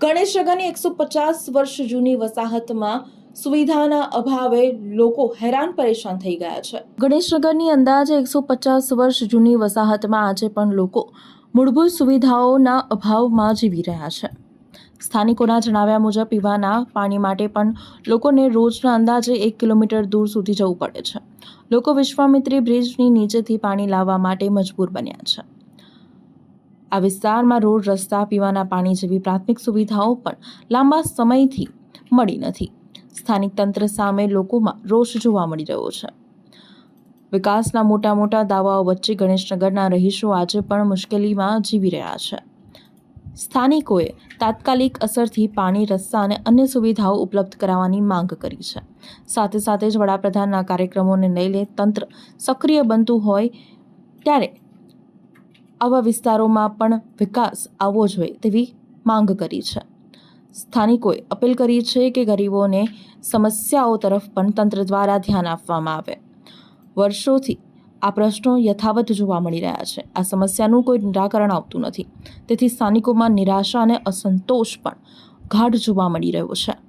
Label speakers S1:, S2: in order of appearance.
S1: ગણેશનગરની 150 વર્ષ જૂની વસાહતમાં સુવિધાના અભાવે લોકો હેરાન પરેશાન થઈ ગયા છે. ગણેશનગરની અંદાજે 150 વર્ષ જૂની વસાહતમાં આજે પણ લોકો મૂળભૂત સુવિધાઓના અભાવમાં જીવી રહ્યા છે. સ્થાનિકોના જણાવ્યા મુજબ પીવાના પાણી માટે પણ લોકોને રોજના અંદાજે 1 કિલોમીટર દૂર સુધી જવું પડે છે. લોકો વિશ્વામિત્રી બ્રિજની નીચેથી પાણી લાવવા માટે મજબૂર બન્યા છે. આ વિસ્તારમાં રોડ, રસ્તા, પીવાના પાણી જેવી પ્રાથમિક સુવિધાઓ પણ લાંબા સમયથી મળી નથી. સ્થાનિક તંત્ર સામે લોકોમાં રોષ જોવા મળી રહ્યો છે. વિકાસના મોટા દાવાઓ વચ્ચે ગણેશનગરના રહીશો આજે પણ મુશ્કેલીમાં જીવી રહ્યા છે. સ્થાનિકોએ તાત્કાલિક અસરથી પાણી, રસ્તા અને અન્ય સુવિધાઓ ઉપલબ્ધ કરાવવાની માંગ કરી છે. સાથે જ વડાપ્રધાનના કાર્યક્રમોને લઈને તંત્ર સક્રિય બનતું હોય ત્યારે આવા વિસ્તારોમાં પણ વિકાસ આવવો જોઈએ તેવી માંગ કરી છે. સ્થાનિકોએ અપીલ કરી છે કે ગરીબોને સમસ્યાઓ તરફ પણ તંત્ર દ્વારા ધ્યાન આપવામાં આવે. વર્ષોથી આ પ્રશ્નો યથાવત જોવા મળી રહ્યા છે. આ સમસ્યાનું કોઈ નિરાકરણ આવતું નથી. તેથી સ્થાનિકોમાં નિરાશા અને અસંતોષ પણ ગાઢ જોવા મળી રહ્યો છે.